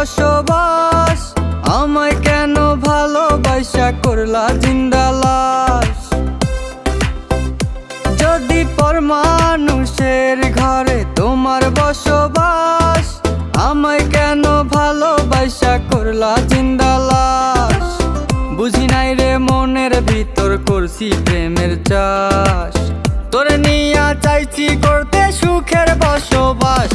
বসবাস, আমায় কেন ভালোবাসা করলা জিন্দা লাশ। যদি পর মানুষের ঘরে তোমার বসবাস, আমায় কেন ভালোবাসা করলা জিন্দা লাশ। বুঝি নাই রে মনের ভিতর করছি প্রেমের চাষ, তোরে নিয়া চাইছি করতে সুখের বসবাস।